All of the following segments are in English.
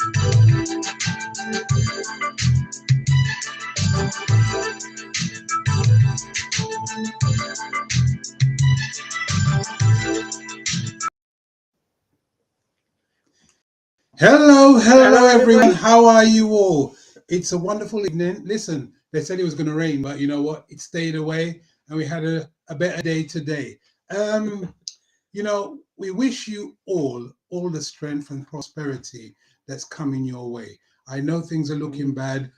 Hello everyone. How are you all? It's a wonderful evening. Listen, they said it was going to rain, but you know what? It stayed away and we had a better day today. We wish you all the strength and prosperity that's coming your way. I know things are looking bad.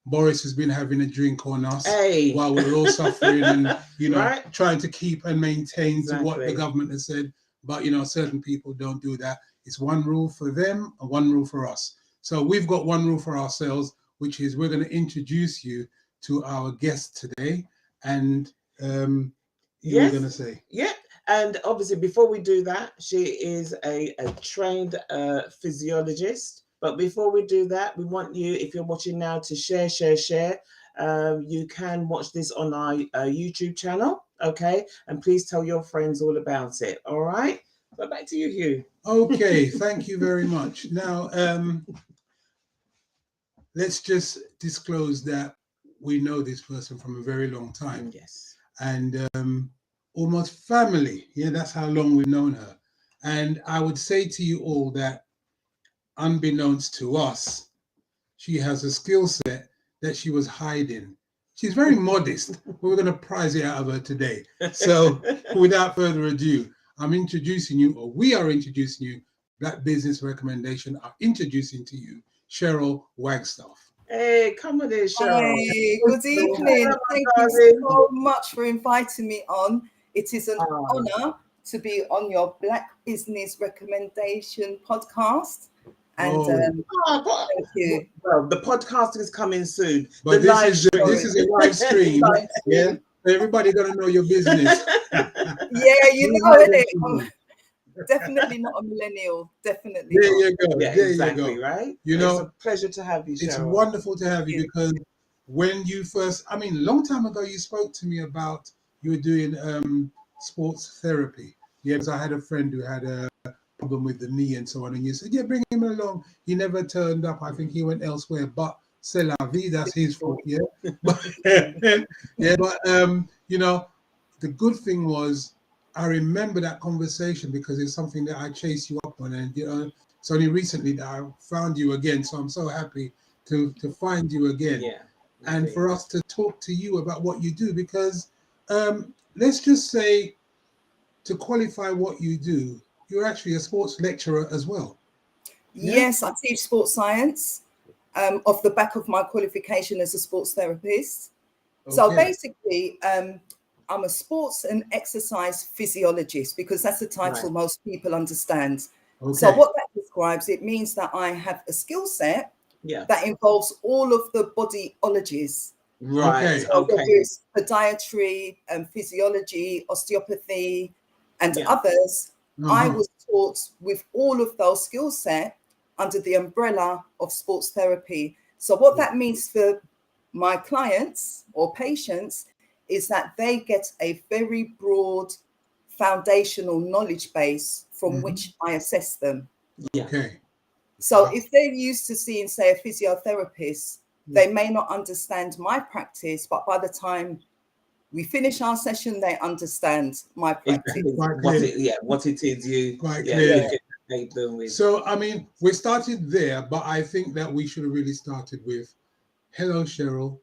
Boris has been having a drink on us while we're all suffering and, right? Trying to keep and maintain to what the government has said. But, certain people don't do that. It's one rule for them and one rule for us. So we've got one rule for ourselves, which is we're going to introduce you to our guest today. And you were going to say? Yeah. And obviously, before we do that, she is a trained physiologist. But before we do that, we want you, if you're watching now, to share. You can watch this on our YouTube channel, okay? And please tell your friends all about it, all right? So back to you, Huw. Okay, thank you very much. Now, let's just disclose that we know this person from a very long time. Yes. And almost family. Yeah, that's how long we've known her. And I would say to you all that, unbeknownst to us, she has a skill set that she was hiding. She's very modest, but we're going to prize it out of her today. So without further ado, we are introducing you, Black Business Recommendation are introducing to you Cheryl Wagstaffe. Hey, come on in, Cheryl. Hey, good evening. Thank you so much for inviting me on. It is an honor to be on your Black Business Recommendation podcast. And thank you. Well, the podcast is coming soon. But this is a live stream. Yeah, everybody got to know your business. Yeah, you know it. Definitely not a millennial. Definitely. There you go. Yeah, there exactly, you go. Right? It's a pleasure to have you, Cheryl. It's wonderful to have you because when you first, a long time ago, you spoke to me about you were doing sports therapy. Yeah, because I had a friend who had a problem with the knee and so on, and you said, yeah, bring him along. He never turned up. I think he went elsewhere, but c'est la vie, that's his fault. Yeah. But, the good thing was, I remember that conversation because it's something that I chased you up on, and it's only recently that I found you again. So I'm so happy to find you again, and for us to talk to you about what you do. Because let's just say, to qualify what you do, you're actually a sports lecturer as well. Yes, I teach sports science off the back of my qualification as a sports therapist. Okay. So basically, I'm a sports and exercise physiologist because that's the title most people understand. Okay. So what that describes, it means that I have a skill set that involves all of the bodyologies. Right. So whether it's podiatry, physiology, osteopathy, and others, I was taught with all of those skill set under the umbrella of sports therapy. So what that means for my clients or patients is that they get a very broad foundational knowledge base from which I assess them. Okay. So if they're used to seeing, say, a physiotherapist, they may not understand my practice, but by the time we finish our session, they understand my practice. Exactly. What it is you quite clearly. With. So, we started there, but I think that we should have really started with, hello, Cheryl.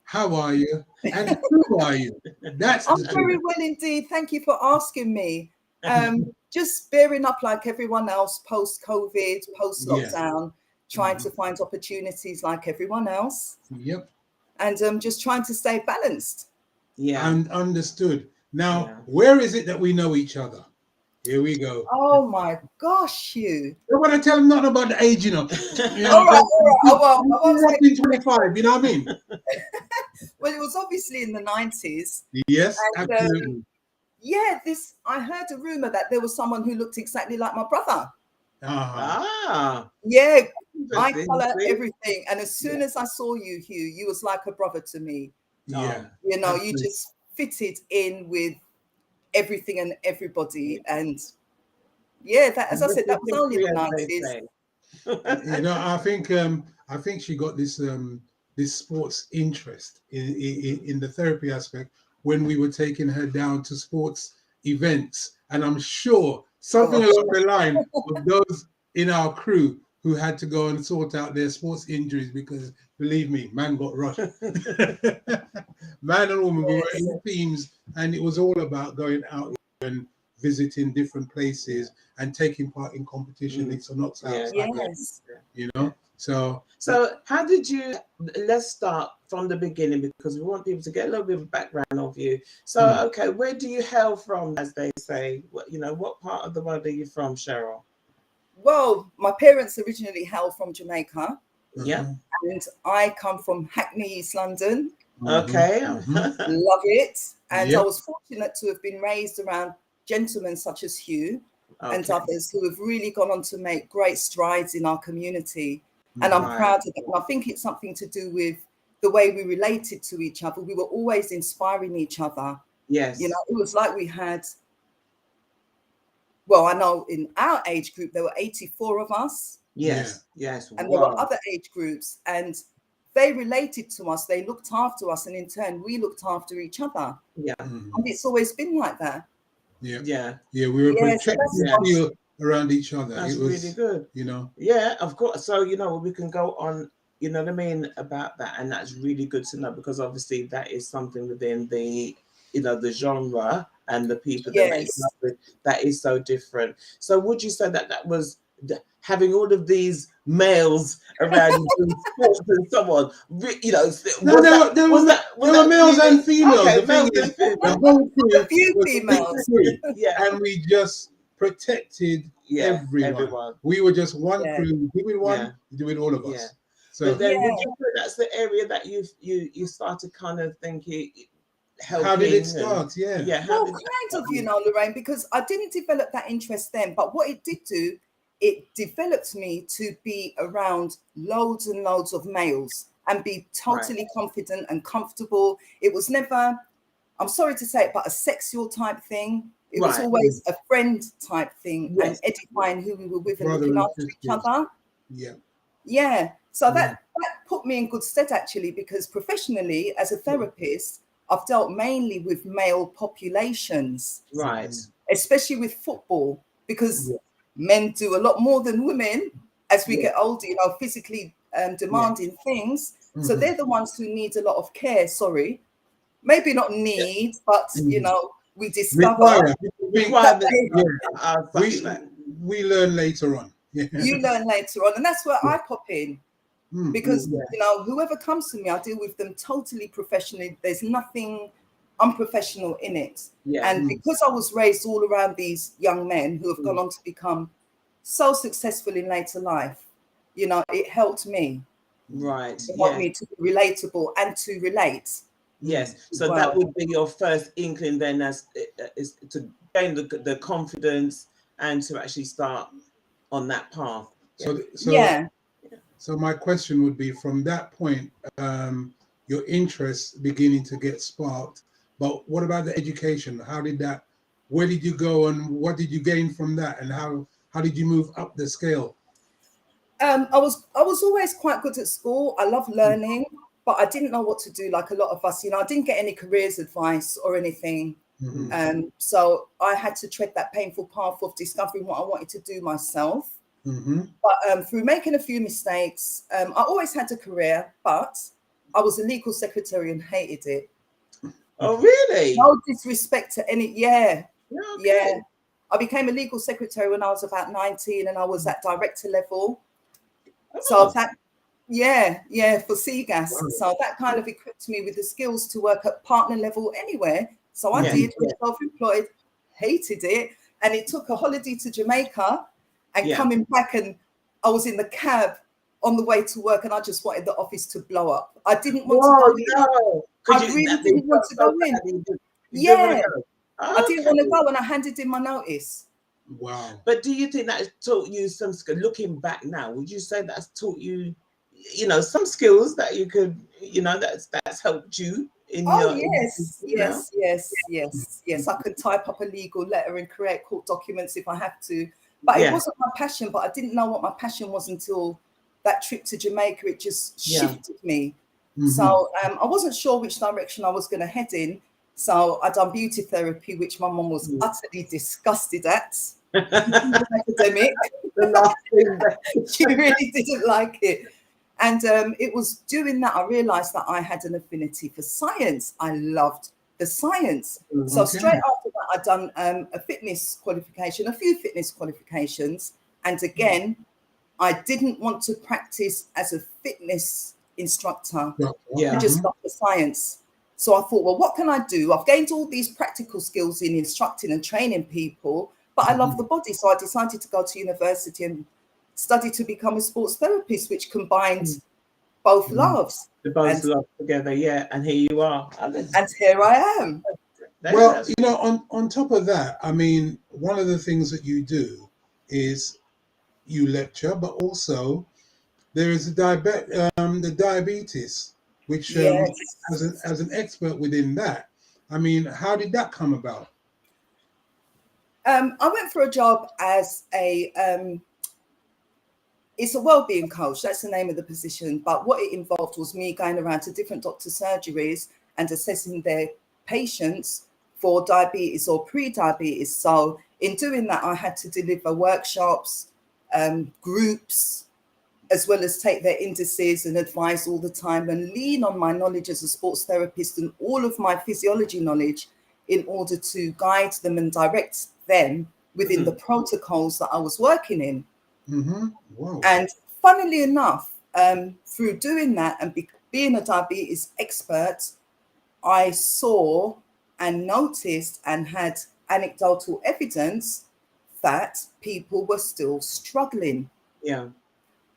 How are you? And who are you? I'm very well indeed. Thank you for asking me. Just bearing up like everyone else, post-COVID, post-lockdown, trying to find opportunities like everyone else. Yep. And just trying to stay balanced. Yeah. And understood. Now, where is it that we know each other? Here we go. Oh my gosh, you. I want to tell them nothing about the age, All right. I was 25, you know what I mean? Well, it was obviously in the 90s. Yes, absolutely. I heard a rumor that there was someone who looked exactly like my brother. Yeah, eye color, everything. And as soon as I saw you, Huw, you was like a brother to me. Yeah. Absolutely. You just fitted in with everything and everybody. And as I said, that was only the 90s. You know, I think she got this this sports interest in the therapy aspect when we were taking her down to sports events, and I'm sure something along the line of those in our crew who had to go and sort out their sports injuries, because believe me, man got rushed. Man and woman, we were in teams, and it was all about going out and visiting different places and taking part in competition. It's not outside, you know. So how did you? Let's start from the beginning, because we want people to get a little bit of background of you. So, okay, where do you hail from, as they say? You know, what part of the world are you from, Cheryl? Well, my parents originally hail from Jamaica. Yeah. And I come from Hackney, East London. Okay. Love it. And I was fortunate to have been raised around gentlemen such as Huw and others who have really gone on to make great strides in our community. And I'm proud of it. And I think it's something to do with the way we related to each other. We were always inspiring each other. Yes. You know, it was like we had, well, I know in our age group, there were 84 of us. Yes. Yes. And there were other age groups, and they related to us. They looked after us. And in turn, we looked after each other. Yeah. And it's always been like that. Yeah. We were protected around each other. That's really good. You know. Yeah, of course. So, you know, we can go on, you know what I mean, about that. And that's really good to know, because obviously that is something within the, you know, the genre and the people that make love with, that is so different. So would you say that that was having all of these males around you doing sports and so on, you know, there were males and females. Okay, the thing is, the whole crew, a few females. And we just protected everyone. We were just one crew, doing one, doing all of us. So but then would you say that's the area that you started kind of thinking, helping? How did it start? Well, kind of, you know, Lorraine, because I didn't develop that interest then, but what it did do, it developed me to be around loads and loads of males and be totally confident and comfortable. It was never, I'm sorry to say it, but a sexual type thing. It was always a friend type thing, and edifying who we were with and looking after each other. So that put me in good stead, actually, because professionally, as a therapist, I've dealt mainly with male populations, especially with football, because men do a lot more than women as we get older, you know, physically demanding things. So they're the ones who need a lot of care. Maybe not need, but you know, we discover we learn later on. You learn later on, and that's where I pop in. Because you know, whoever comes to me, I deal with them totally professionally. There's nothing unprofessional in it. And because I was raised all around these young men who have gone on to become so successful in later life, you know, it helped me. It helped me to be relatable and to relate. So that would be your first inkling then, as is to gain the confidence and to actually start on that path. So my question would be, from that point, your interest beginning to get sparked, but what about the education? How did that, where did you go and what did you gain from that? And how did you move up the scale? I was always quite good at school. I love learning, but I didn't know what to do, like a lot of us, you know. I didn't get any careers advice or anything. So I had to tread that painful path of discovering what I wanted to do myself. But through making a few mistakes, I always had a career, but I was a legal secretary and hated it. Oh, really? No disrespect to any. I became a legal secretary when I was about 19, and I was at director level. So that, for Seagas. So that kind of equipped me with the skills to work at partner level anywhere. So I did, self-employed, hated it, and it took a holiday to Jamaica. And coming back, and I was in the cab on the way to work, and I just wanted the office to blow up. I didn't want to go in. I really didn't want to go in. I didn't want to go, and I handed in my notice. Wow. But do you think that taught you some skill? Looking back now, would you say that's taught you, you know, some skills that you could, you know, that's helped you in your... Yes. I could type up a legal letter and create court documents if I have to. But it wasn't my passion, but I didn't know what my passion was until that trip to Jamaica. It just shifted me. So I wasn't sure which direction I was going to head in. So I done beauty therapy, which my mum was utterly disgusted at. Academic. She really didn't like it. And it was doing that I realized that I had an affinity for science. I loved the science. So straight after that, I'd done a fitness qualification, a few fitness qualifications. And again, I didn't want to practice as a fitness instructor. I just loved the science. So I thought, well, what can I do? I've gained all these practical skills in instructing and training people, but I love the body. So I decided to go to university and study to become a sports therapist, which combined both loves. The both love together, and here you are. And here I am. Well, you know, on top of that, I mean, one of the things that you do is you lecture, but also there is the diabetes, which as an expert within that, I mean, how did that come about? I went for a job as it's a wellbeing coach. That's the name of the position. But what it involved was me going around to different doctor surgeries and assessing their patients for diabetes or pre-diabetes. So in doing that, I had to deliver workshops, groups, as well as take their indices and advise all the time and lean on my knowledge as a sports therapist and all of my physiology knowledge in order to guide them and direct them within the protocols that I was working in. Wow. And funnily enough, through doing that and being a diabetes expert, I saw and noticed and had anecdotal evidence that people were still struggling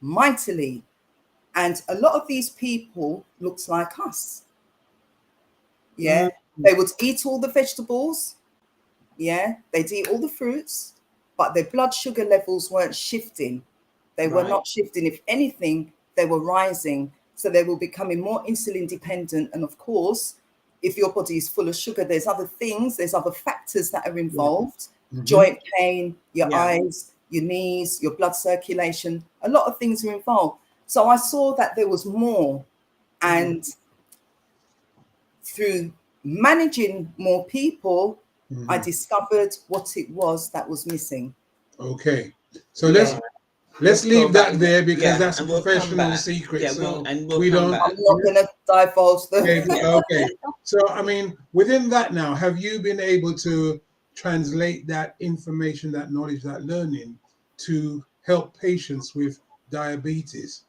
mightily. And a lot of these people looked like us. They would eat all the vegetables. They'd eat all the fruits, but their blood sugar levels weren't shifting. They were not shifting. If anything, they were rising. So they were becoming more insulin dependent. And of course, if your body is full of sugar, there's other things, there's other factors that are involved. Joint pain, your eyes, your knees, your blood circulation, a lot of things are involved. So I saw that there was more. And through managing more people, I discovered what it was that was missing. Okay. So let's leave that there because that's a professional secret. We don't. I'm not going to divulge them. Okay. So, I mean, within that now, have you been able to translate that information, that knowledge, that learning to help patients with diabetes?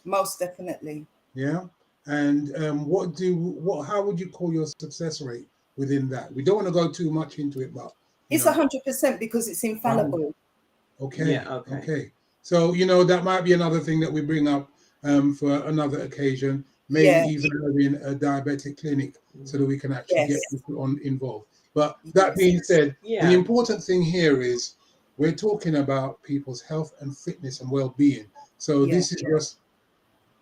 Most definitely. Yeah. And how would you call your success rate within that? We don't want to go too much into it, but it's 100% because it's infallible. Okay. Okay. So, you know, that might be another thing that we bring up for another occasion, maybe even having a diabetic clinic so that we can actually get people involved. But that being said, the important thing here is we're talking about people's health and fitness and well-being. So this is just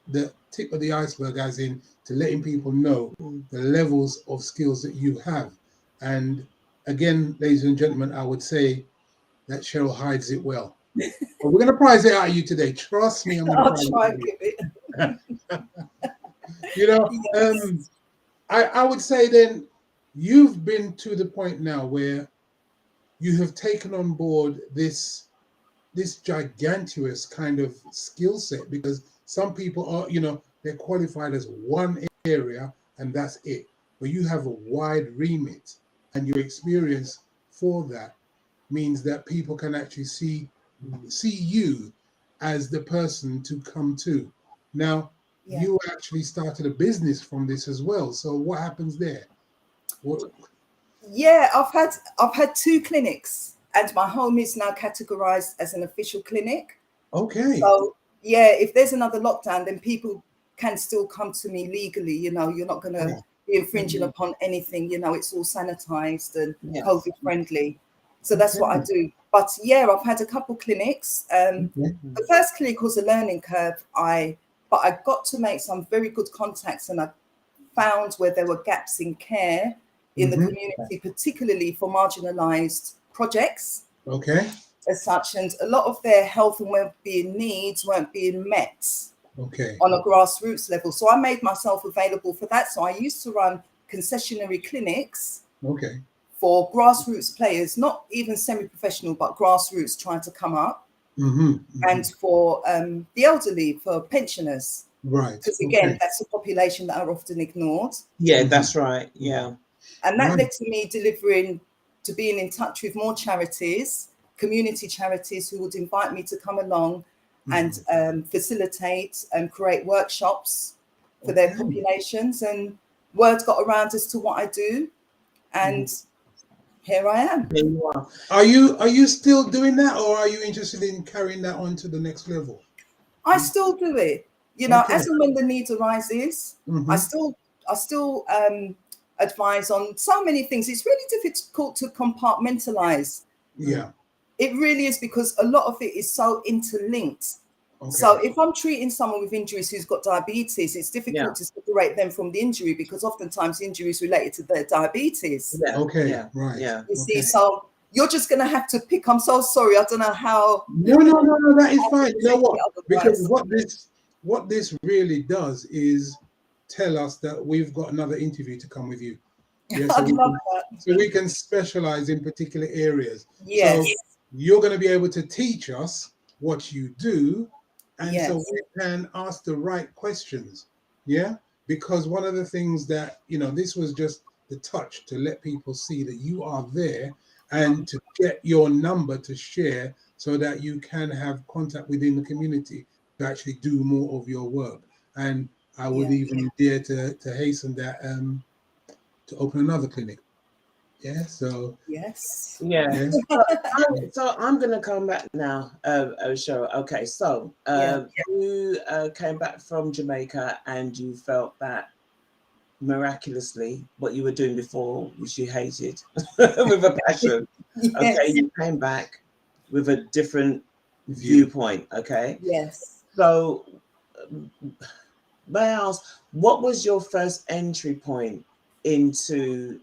the tip of the iceberg, as in to letting people know the levels of skills that you have. And again, ladies and gentlemen, I would say that Cheryl hides it well. But we're going to prize it out of you today. Trust me, I'm going to try and give it. You know, I would say then you've been to the point now where you have taken on board this gigantuous kind of skill set, because some people are, you know, they're qualified as one area and that's it. But you have a wide remit, and your experience for that means that people can actually see you as the person to come to. Now, you actually started a business from this as well. So what happens there? I've had 2 clinics, and my home is now categorized as an official clinic. Okay. So if there's another lockdown, then people can still come to me legally. You know, you're not going to be infringing upon anything. You know, it's all sanitized and COVID friendly. So that's what I do. But I've had a couple clinics. The first clinic was a learning curve. But I got to make some very good contacts, and I found where there were gaps in care in the community, particularly for marginalized projects. Okay. as such, and a lot of their health and well-being needs weren't being met on a grassroots level. So I made myself available for that. So I used to run concessionary clinics for grassroots players, not even semi-professional, but grassroots trying to come up, and for the elderly, for pensioners. Right. Because again, that's a population that are often ignored. Yeah, that's right. Yeah. And that led to me to being in touch with more charities, community charities, who would invite me to come along and facilitate and create workshops for their populations. And word got around as to what I do. And here I am. There you are. Are you still doing that, or are you interested in carrying that on to the next level? I still do it. You know, as and when the need arises, I still advise on so many things. It's really difficult to compartmentalize. Yeah. It really is, because a lot of it is so interlinked. So if I'm treating someone with injuries who's got diabetes, it's difficult to separate them from the injury, because oftentimes the injury is related to their diabetes. Right. Yeah. You see, so you're just going to have to pick. I'm so sorry. I don't know how. No, that is fine. You know what? Because what this really does is tell us that we've got another interview to come with you. Yeah, so I'd love that. So we can specialize in particular areas. Yes. So you're going to be able to teach us what you do, and so we can ask the right questions. Yeah, because one of the things that, you know, this was just the touch to let people see that you are there, and to get your number to share so that you can have contact within the community to actually do more of your work. And I would even dare to hasten that to open another clinic. Yeah, so so I'm gonna come back now, Cheryl. Okay, so you came back from Jamaica and you felt that miraculously what you were doing before, which you hated with a passion. Okay, you came back with a different viewpoint. Okay. Yes. So may I ask, what was your first entry point into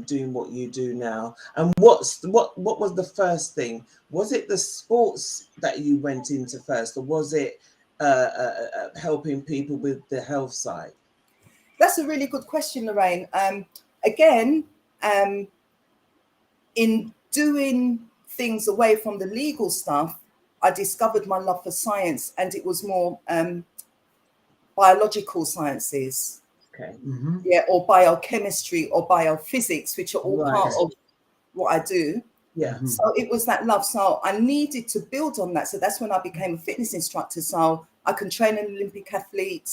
doing what you do now, and what was the first thing? Was it the sports that you went into first, or was it helping people with the health side? That's a really good question, Lorraine. Again, in doing things away from the legal stuff, I discovered my love for science, and it was more biological sciences. Okay. Yeah, or biochemistry or biophysics, which are all part of what I do. Yeah. So it was that love. So I needed to build on that. So that's when I became a fitness instructor. So I can train an Olympic athlete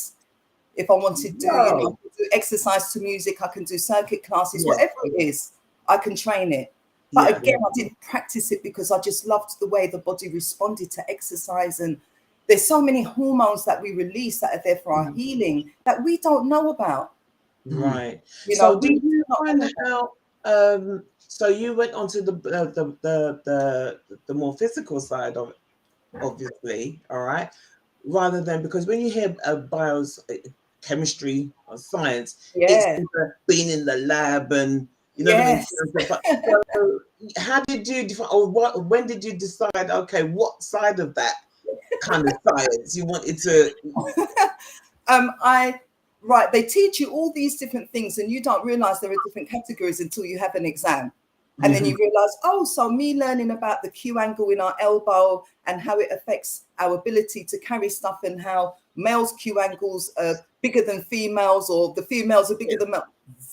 if I wanted to. You know, do exercise to music. I can do circuit classes, whatever it is. I can train it. But again, I didn't practice it because I just loved the way the body responded to exercise. And there's so many hormones that we release that are there for our healing that we don't know about. Right. You so know, did you find out? So you went on to the more physical side of it, obviously. All right. Rather than, because when you hear chemistry or science, it's being in the lab and what I mean? So how did you define, or when did you decide? Okay, what side of that kind of science you wanted to? They teach you all these different things, and you don't realize there are different categories until you have an exam. And then you realize, so me learning about the Q angle in our elbow and how it affects our ability to carry stuff, and how males' Q angles are bigger than females, or the females are bigger than males.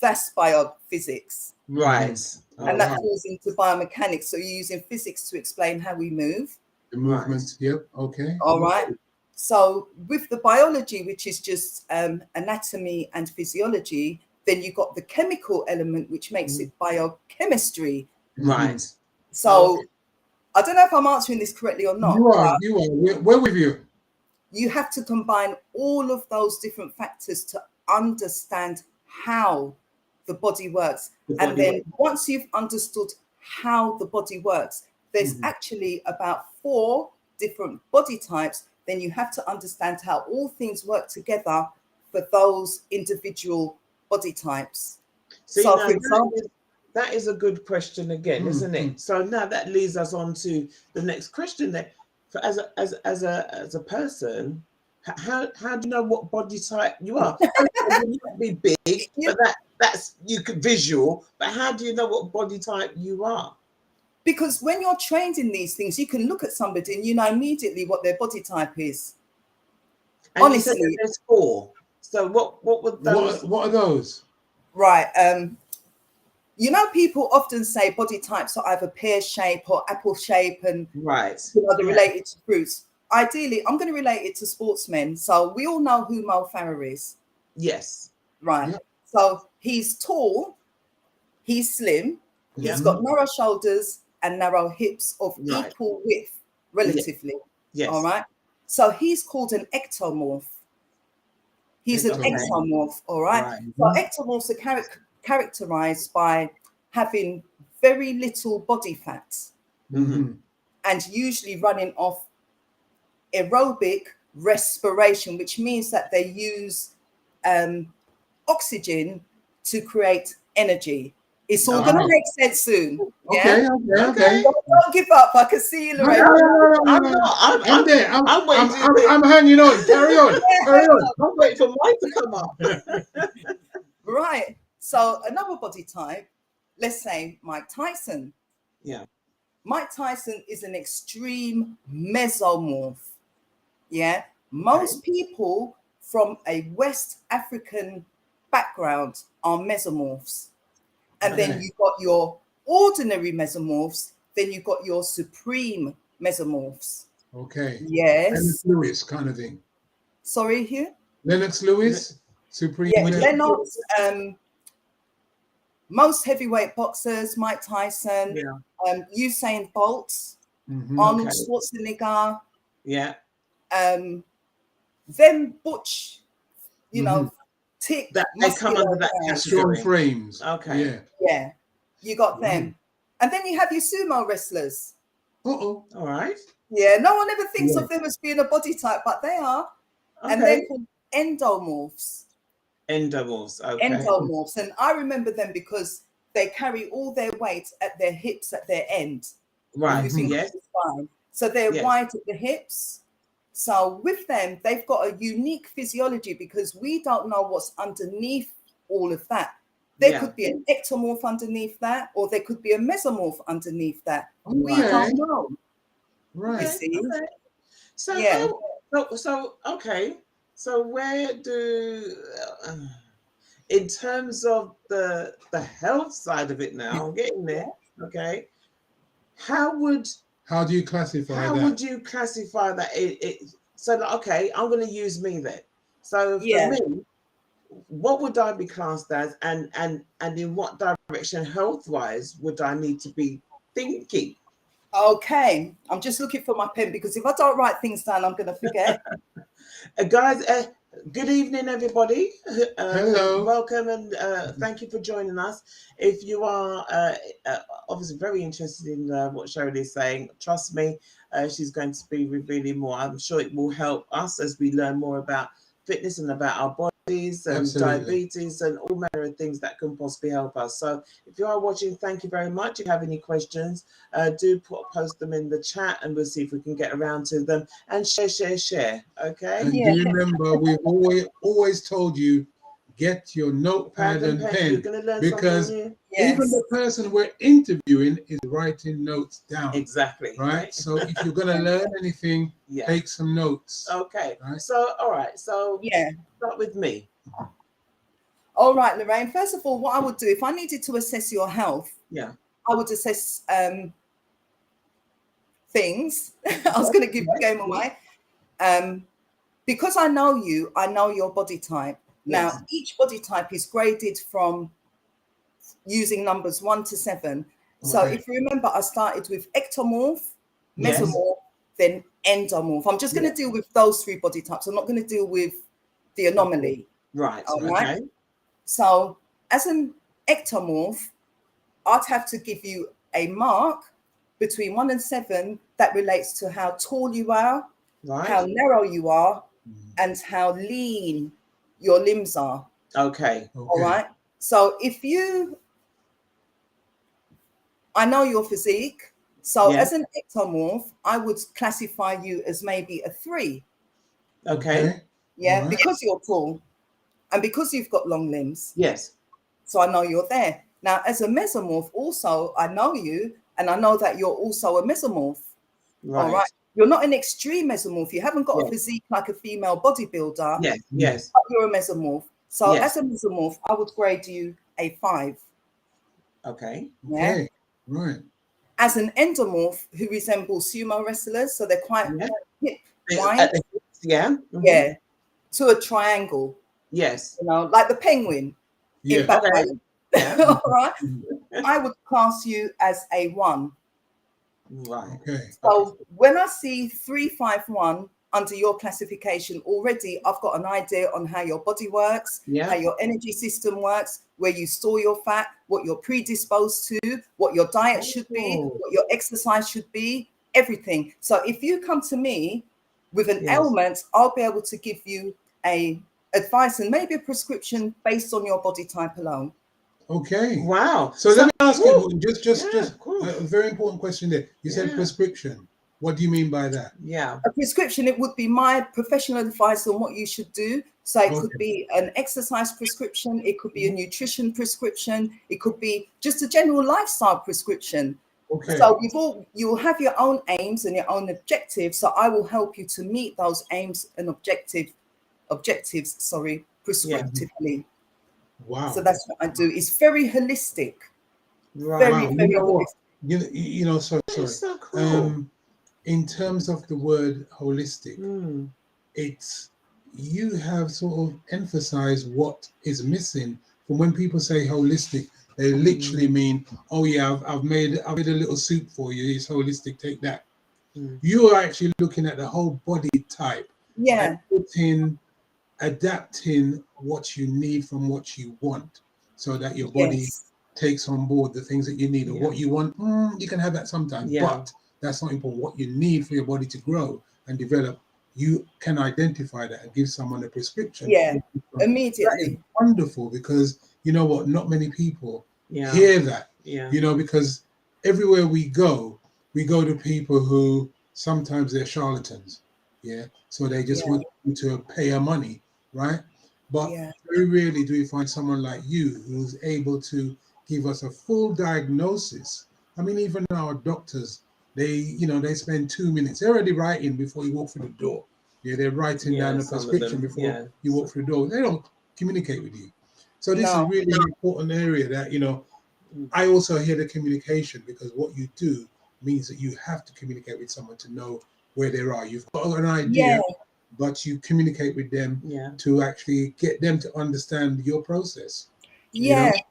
That's biophysics. Right. And that falls into biomechanics. So you're using physics to explain how we move. The movements, okay. All right. So with the biology, which is just anatomy and physiology, then you got the chemical element, which makes it biochemistry. Right. So I don't know if I'm answering this correctly or not. You are. We're with you. You have to combine all of those different factors to understand how the body works. And then once you've understood how the body works, there's actually about 4 different body types. Then you have to understand how all things work together for those individual body types. So for example, that is a good question again, isn't it? So now that leads us on to the next question. Then, for as a person, how do you know what body type you are? You might be big, but that's you could visual. But how do you know what body type you are? Because when you're trained in these things, you can look at somebody and you know immediately what their body type is. And honestly, you said there's 4. So what would those? What are those? Right. You know, people often say body types are either pear shape or apple shape, and right, they're related to fruits. Ideally, I'm going to relate it to sportsmen. So we all know who Mo Farah is. Yes. Right. Yep. So he's tall, he's slim, he's got narrow shoulders and narrow hips of equal width, relatively. Yes. All right. So he's called an ectomorph. He's an ectomorph. All right. So ectomorphs are characterized by having very little body fat and usually running off aerobic respiration, which means that they use oxygen to create energy. It's all going to make sense soon. Okay. Don't give up. I can see you, Lorraine. I'm there. I'm hanging on. Carry on. I'm waiting for mine to come up. Right. So another body type, let's say Mike Tyson. Yeah. Mike Tyson is an extreme mesomorph. Yeah. Most people from a West African background are mesomorphs. And then you've got your ordinary mesomorphs, then you've got your supreme mesomorphs. Okay. Yes. Lennox Lewis kind of thing. Sorry, Huw? Lennox Lewis, supreme. Yeah, Lennox, most heavyweight boxers, Mike Tyson, Usain Bolt, Arnold Schwarzenegger. Yeah. Then Butch, you know, tick. That they come under that category. Strong frames. Okay. Yeah. You got them. And then you have your sumo wrestlers. All right. Yeah, no one ever thinks of them as being a body type, but they are. Okay. And they're called endomorphs. Endomorphs, okay. Endomorphs. And I remember them because they carry all their weight at their hips at their end. Right, yes. So they're wide at the hips. So with them, they've got a unique physiology because we don't know what's underneath all of that. There could be an ectomorph underneath that, or there could be a mesomorph underneath that. We don't know. Right. You see? Okay. So where do, in terms of the health side of it now, I'm getting there. Okay. How do you classify that? How would you classify that? So okay, I'm going to use me then. So for me, what would I be classed as, and in what direction health-wise would I need to be thinking? Okay, I'm just looking for my pen because if I don't write things down, I'm going to forget. Guys, good evening, everybody. Hello. Welcome, and thank you for joining us. If you are obviously very interested in what Cheryl is saying, trust me, she's going to be revealing more. I'm sure it will help us as we learn more about fitness and about our bodies and diabetes and all manner of things that can possibly help us. So if you are watching, thank you very much. If you have any questions, do post them in the chat and we'll see if we can get around to them, and share. Okay. And do you remember we've always told you, get your notepad and pen. You're going to learn because something new. Even the person we're interviewing is writing notes down. Exactly. Right. So if you're going to learn anything, take some notes. Okay. Right? So, all right. So start with me. All right, Lorraine. First of all, what I would do if I needed to assess your health, I would assess things. I was going to give the game away. Because I know you, I know your body type. Now, each body type is graded from using numbers 1 to 7. So if you remember, I started with ectomorph, mesomorph, then endomorph. I'm just going to deal with those 3 body types. I'm not going to deal with the anomaly. Right. Okay. So as an ectomorph, I'd have to give you a mark between 1 and 7 that relates to how tall you are, how narrow you are, and how lean your limbs are. Okay. All right. So if you I know your physique. So as an ectomorph, I would classify you as maybe a 3. Okay. Yeah, Right. because you're tall and because you've got long limbs. Yes. So I know you're there. Now, as a mesomorph, also, I know you, and I know that you're also a mesomorph. Right. All right. You're not an extreme mesomorph. You haven't got a physique like a female bodybuilder. Yes. Yes. But you're a mesomorph. So as a mesomorph, I would grade you a 5. Okay. Yeah. Okay. Right. As an endomorph who resembles sumo wrestlers, so they're quite hip wide. At the hips, yeah. Yeah. To a triangle. Yes. You know, like the penguin. Yeah. In Batman. Yeah. All right. I would class you as a 1. Right. Okay. So when I see 351 under your classification, already I've got an idea on how your body works, how your energy system works, where you store your fat, what you're predisposed to, what your diet should be, what your exercise should be, everything. So if you come to me with an ailment, I'll be able to give you a advice and maybe a prescription based on your body type alone. Okay. Wow. So let me ask you just a very important question there. You said prescription. What do you mean by that? Yeah. A prescription, it would be my professional advice on what you should do. So it could be an exercise prescription, it could be a nutrition prescription, it could be just a general lifestyle prescription. Okay. So you'll have your own aims and your own objectives. So I will help you to meet those aims and objectives, prescriptively. Wow. So that's what I do. It's very holistic. Right. Very, very holistic. You know, sorry. So cool. In terms of the word holistic, it's you have sort of emphasized what is missing from when people say holistic. They literally mean, oh yeah, I've made a little soup for you. It's holistic. Take that. You are actually looking at the whole body type. Yeah. And adapting what you need from what you want, so that your body takes on board the things that you need. Or what you want, you can have that sometimes, but that's not important. What you need for your body to grow and develop, you can identify that and give someone a prescription. Immediately. That is wonderful, because you know what, not many people hear that. You know, because everywhere we go to people who sometimes they're charlatans. So they just want you to pay your money, right? But very rarely do we find someone like you who's able to give us a full diagnosis. I mean, even our doctors, they spend 2 minutes. They're already writing before you walk through the door. They're writing down a prescription before you walk through the door. They don't communicate with you. So this is really an important area that, I also hear the communication, because what you do means that you have to communicate with someone to know where they are. You've got an idea, but you communicate with them to actually get them to understand your process. The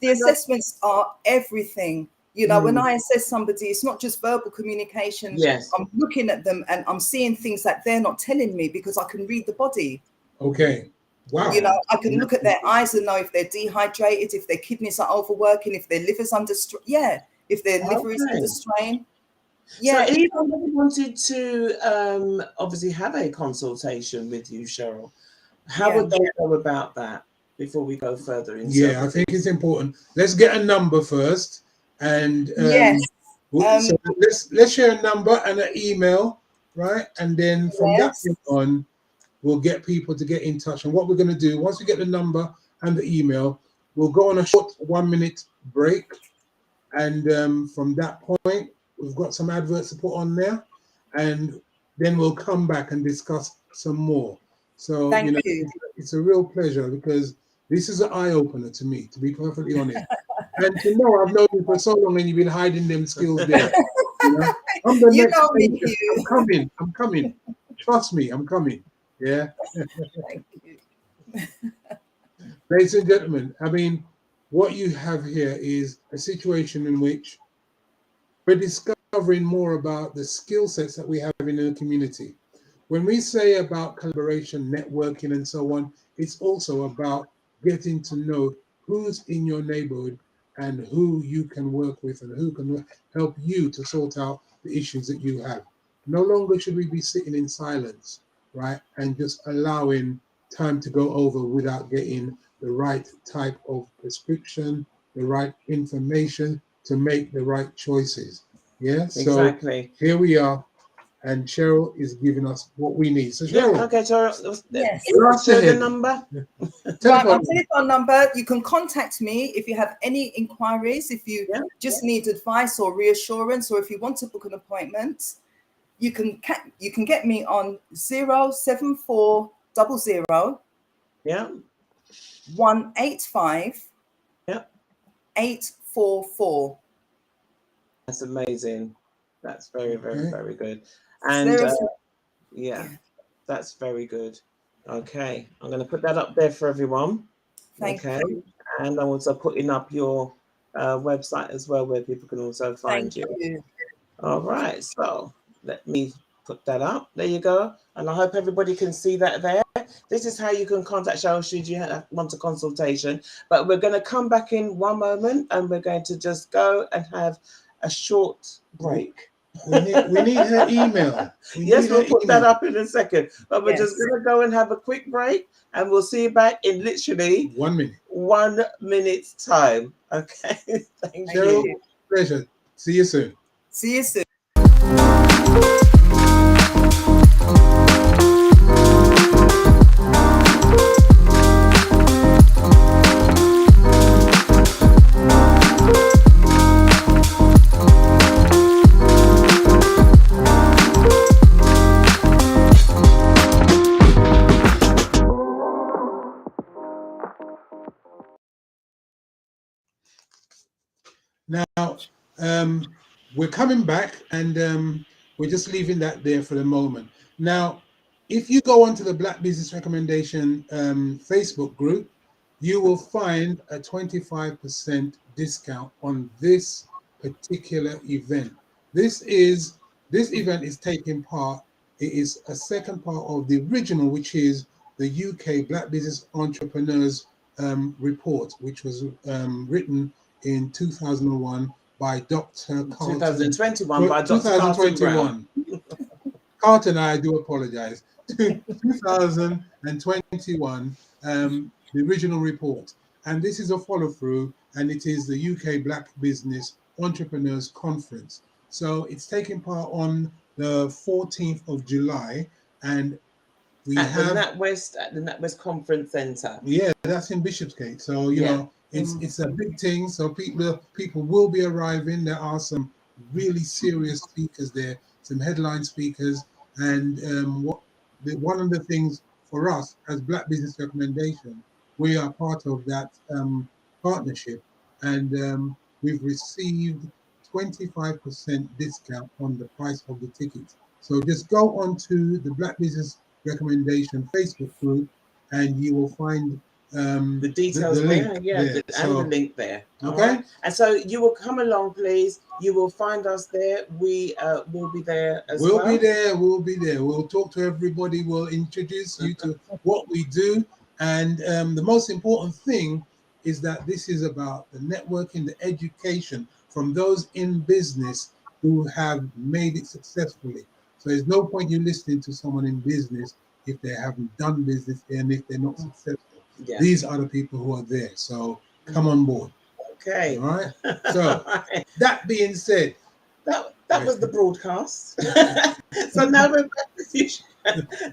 assessments are everything. When I assess somebody, it's not just verbal communication. I'm looking at them and I'm seeing things that they're not telling me, because I can read the body. Okay. Wow. I can look at their eyes and know if they're dehydrated, if their kidneys are overworking, if their liver's under strain. If their liver is under strain. So if somebody wanted to obviously have a consultation with you, Cheryl, how would they go about that before we go further into I think it's important. Let's get a number first. And so let's share a number and an email, right? And then from that point on, we'll get people to get in touch. And what we're going to do, once we get the number and the email, we'll go on a short 1-minute break. And from that point, we've got some adverts to put on there. And then we'll come back and discuss some more. So, it's a real pleasure, because this is an eye-opener to me, to be perfectly honest. And to know I've known you for so long and you've been hiding them skills there. I'm the next I'm coming. Trust me, I'm coming. Yeah. Thank you. Ladies and gentlemen, I mean, what you have here is a situation in which we're discovering more about the skill sets that we have in the community. When we say about collaboration, networking, and so on, it's also about getting to know who's in your neighborhood and who you can work with and who can help you to sort out the issues that you have. No longer should we be sitting in silence, right, and just allowing time to go over without getting the right type of prescription, the right information to make the right choices. Yeah. Exactly. So here we are, and Cheryl is giving us what we need. So Cheryl, yeah, okay, Cheryl. Yes. Show the number. Right, my telephone number. You can contact me if you have any inquiries, if you just need advice or reassurance, or if you want to book an appointment. You can get me on 07400 185 844. That's amazing. That's very, very, very good. And that's very good. Okay, I'm going to put that up there for everyone. Thank you. And I'm also putting up your website as well, where people can also find you. All right, so let me put that up. There you go. And I hope everybody can see that there. This is how you can contact Cheryl should you want a consultation. But we're going to come back in one moment, and we're going to just go and have a short break. We need her email. We'll put that up in a second. But we're just going to go and have a quick break, and we'll see you back in literally 1 minute. 1 minute's time. Okay. Thank Cheryl, you. Pleasure. See you soon. See you soon. Now, we're coming back, and we're just leaving that there for the moment. Now, if you go onto the Black Business Recommendation Facebook group, you will find a 25% discount on this particular event. This event is taking part. It is a second part of the original, which is the UK Black Business Entrepreneurs Report, which was written in 2001 by Dr. Carlton. 2021 by Dr. 2021. Carlton, I do apologize. 2021, the original report. And this is a follow through, and it is the UK Black Business Entrepreneurs Conference. So it's taking part on the 14th of July, and we have at the NatWest Conference Centre. Yeah, that's in Bishopsgate. So you know, it's a big thing. So people will be arriving. There are some really serious speakers there, some headline speakers, and one of the things for us as Black Business Recommendation, we are part of that partnership, and we've received 25% discount on the price of the tickets. So just go onto the Black Business Recommendation Facebook group, and you will find the details the link there. And the link there. Okay. Right? And so you will come along, please. You will find us there. We will be there as well. We'll be there. We'll talk to everybody. We'll introduce you to what we do. And the most important thing is that this is about the networking, the education from those in business who have made it successfully. So there's no point you listening to someone in business if they haven't done business and if they're not successful. Yeah. These are the people who are there. So come on board. Okay. All right. So that being said, that was the broadcast. So now we're back with you.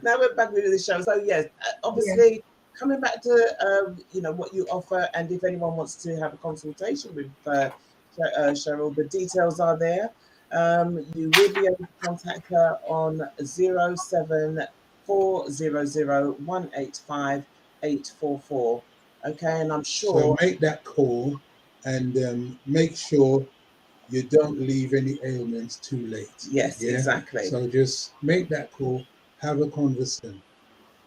Now we're back with the show. So yes, obviously coming back to what you offer, and if anyone wants to have a consultation with Cheryl, the details are there. You will be able to contact her on 07400 185 844. Okay, and I'm sure. So make that call, and make sure you don't leave any ailments too late. Yes, exactly. So just make that call, have a conversation.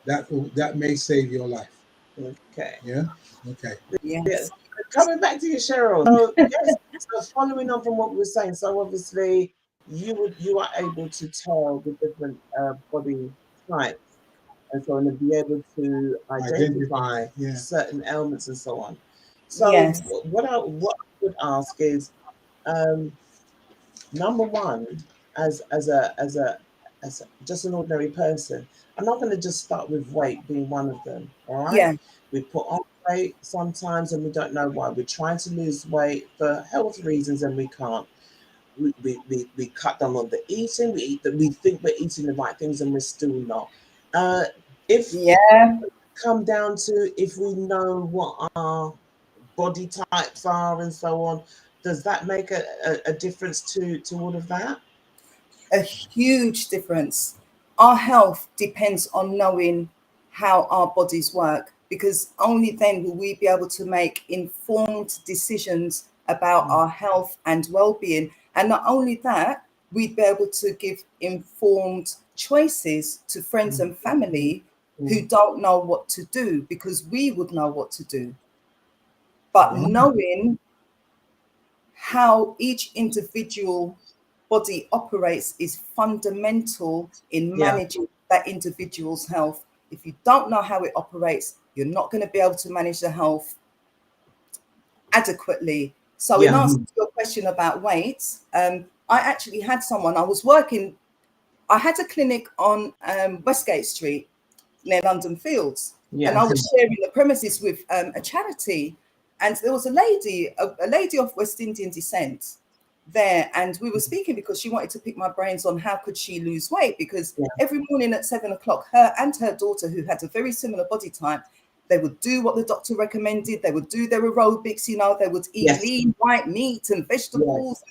That may save your life. Okay. Yeah. Okay. Yes. Coming back to you, Cheryl. So, yes. So following on from what we were saying, so obviously you are able to tell the different body types and so on, and be able to identify certain ailments and so on. So what I would ask is, number one, as just an ordinary person, I'm not going to just start with weight being one of them. All right. Yeah. We put on weight sometimes and we don't know why. We're trying to lose weight for health reasons and we can't. We cut down on the eating. We think we're eating the right things and we're still not. If come down to if we know what our body types are and so on, does that make a difference to all of that? A huge difference. Our health depends on knowing how our bodies work, because only then will we be able to make informed decisions about our health and well-being. And not only that, we'd be able to give informed choices to friends and family who don't know what to do, because we would know what to do. But knowing how each individual body operates is fundamental in managing that individual's health. If you don't know how it operates, you're not going to be able to manage the health adequately. So in answer to your question about weight, I actually had someone, I had a clinic on Westgate Street near London Fields. And I was sharing the premises with a charity. And there was a lady of West Indian descent there. And we were speaking because she wanted to pick my brains on how could she lose weight, because every morning at 7 o'clock, her and her daughter, who had a very similar body type, they would do what the doctor recommended. They would do their aerobics, they would eat lean white meat and vegetables,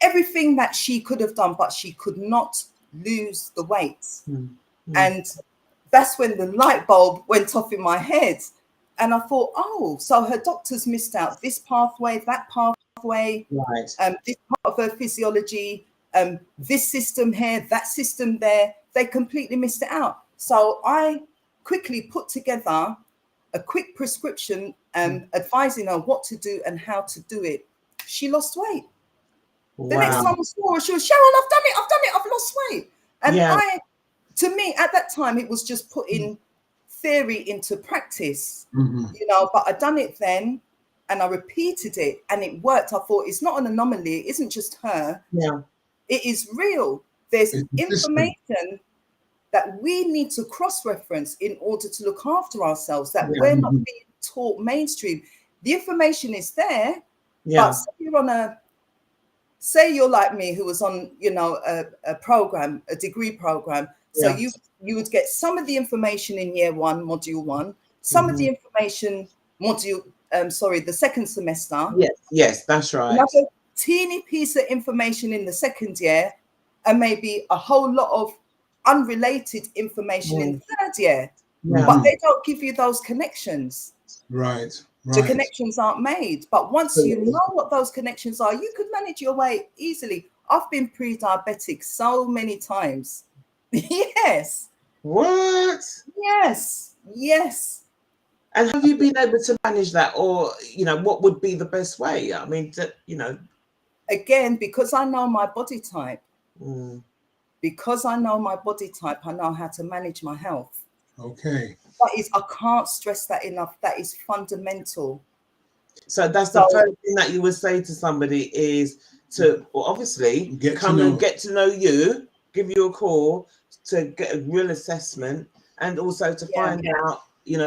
everything that she could have done, but she could not lose the weight. And that's when the light bulb went off in my head. And I thought, oh, so her doctors missed out this pathway, that pathway, this part of her physiology, this system here, that system there. They completely missed it out. So I quickly put together a quick prescription advising her what to do and how to do it. She lost weight. The next time I saw her, she was, Cheryl, I've done it, I've lost weight. And to me, at that time, it was just putting theory into practice, but I done it then and I repeated it and it worked. I thought, it's not an anomaly. It isn't just her. It is real. There's information that we need to cross-reference in order to look after ourselves, that we're not being taught mainstream. The information is there, but say you're like me, who was on, a program, a degree program. So you would get some of the information in year one, module one, some of the information the second semester. Yes, that's right. Another teeny piece of information in the second year, and maybe a whole lot of unrelated information in the third year. But they don't give you those connections. Right. The connections aren't made. But once you know what those connections are, you could manage your weight easily. I've been pre-diabetic so many times. Yes. What? Yes. And have you been able to manage that, or what would be the best way? I mean, again, because I know my body type. Because I know my body type, I know how to manage my health. Okay. I can't stress that enough. That is fundamental. So that's the first thing that you would say to somebody is to obviously get to know you, give you a call to get a real assessment, and also to find out,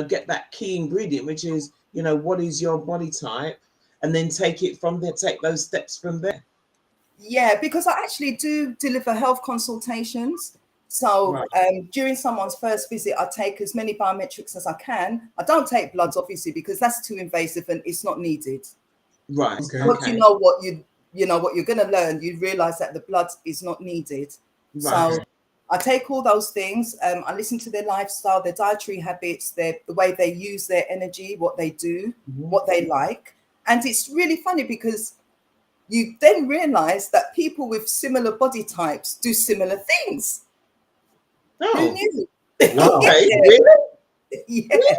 get that key ingredient, which is, what is your body type, and then take it from there, take those steps from there. Yeah, because I actually do deliver health consultations. So during someone's first visit, I take as many biometrics as I can. I don't take bloods, obviously, because that's too invasive and it's not needed. Right. Okay. Once you know what you're going to learn, you realize that the blood is not needed. Right. So I take all those things. I listen to their lifestyle, their dietary habits, the way they use their energy, what they do, what they like. And it's really funny because you then realize that people with similar body types do similar things. Oh. Who knew? Wow. Really? Yes.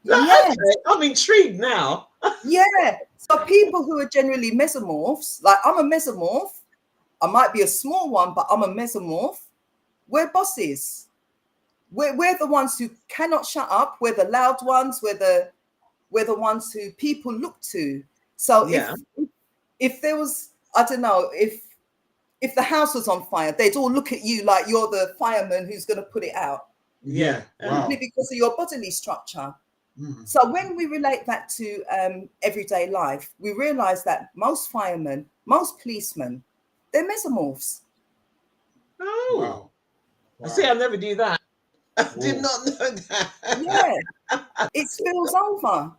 Yes. Okay. I'm intrigued now. Yeah. So people who are generally mesomorphs, like I'm a mesomorph, I might be a small one, but I'm a mesomorph. We're bosses. We're the ones who cannot shut up. We're the loud ones. We're the ones who people look to. So if there was, I don't know, if the house was on fire, they'd all look at you like you're the fireman who's going to put it out. Yeah. Simply because of your bodily structure. So when we relate that to everyday life, we realize that most firemen, most policemen, they're mesomorphs. Oh, wow. I see. I never knew that. I did not know that. Yeah, it spills over.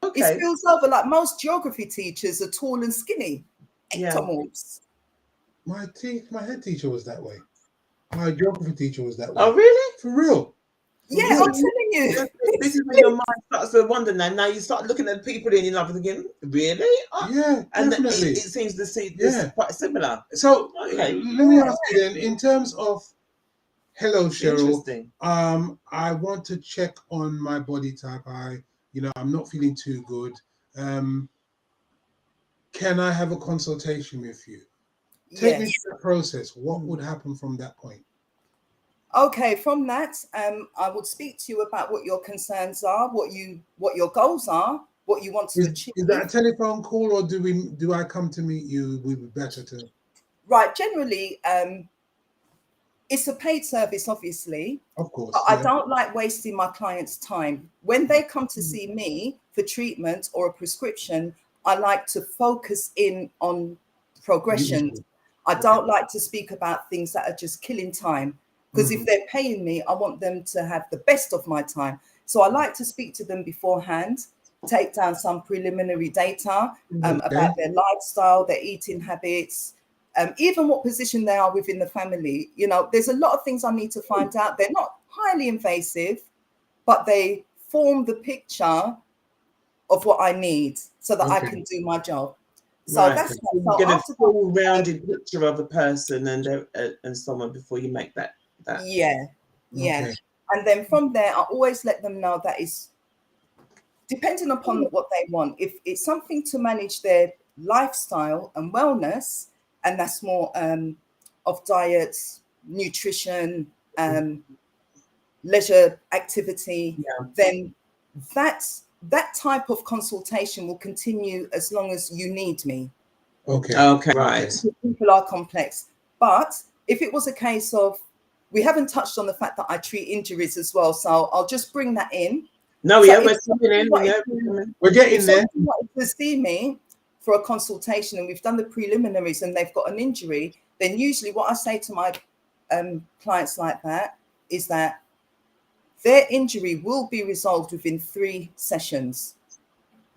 Okay. It spills over. Like most geography teachers are tall and skinny. Ectomorphs. My head teacher was that way. My geography teacher was that way. Oh, really? For real? Yeah, I'm telling you. This is when your mind starts to wonder now. Now you start looking at people in your life and thinking, really? Yeah, and definitely. It seems to see this quite similar. So let me ask you then, in terms of, hello, Cheryl. I want to check on my body type. I'm not feeling too good. Can I have a consultation with you? Take me through the process. What would happen from that point? Okay, from that, I would speak to you about what your concerns are, what your goals are, what you want to achieve. Is that a telephone call, or do I come to meet you? Would be better to. Right, generally, it's a paid service, obviously. Of course. But I don't like wasting my clients' time. When they come to see me for treatment or a prescription, I like to focus in on progression. I don't like to speak about things that are just killing time. Because if they're paying me, I want them to have the best of my time. So I like to speak to them beforehand, take down some preliminary data about their lifestyle, their eating habits, even what position they are within the family. There's a lot of things I need to find out. They're not highly invasive, but they form the picture of what I need so that I can do my job. So that's you get a full rounded picture of a person and someone before you make that. Yeah. And then from there, I always let them know that is depending upon what they want. If it's something to manage their lifestyle and wellness, and that's more of diet, nutrition, leisure activity, then that type of consultation will continue as long as you need me. Okay, right. People are complex. But if it was a case of, we haven't touched on the fact that I treat injuries as well, so I'll just bring that in. No, so we're getting there. If someone wanted to see me for a consultation and we've done the preliminaries and they've got an injury, then usually what I say to my clients like that is that their injury will be resolved within 3 sessions.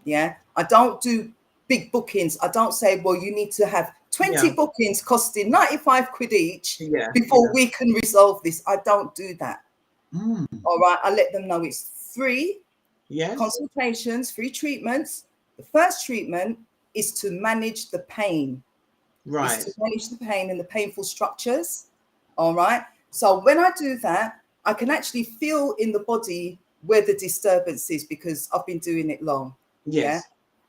I don't do big bookings. I don't say, well, you need to have 20 bookings costing 95 quid each before we can resolve this. I don't do that. All right. I let them know it's 3 consultations, 3 treatments. The first treatment is to manage the pain. Right. It's to manage the pain and the painful structures. All right. So when I do that, I can actually feel in the body where the disturbance is because I've been doing it long. Yes.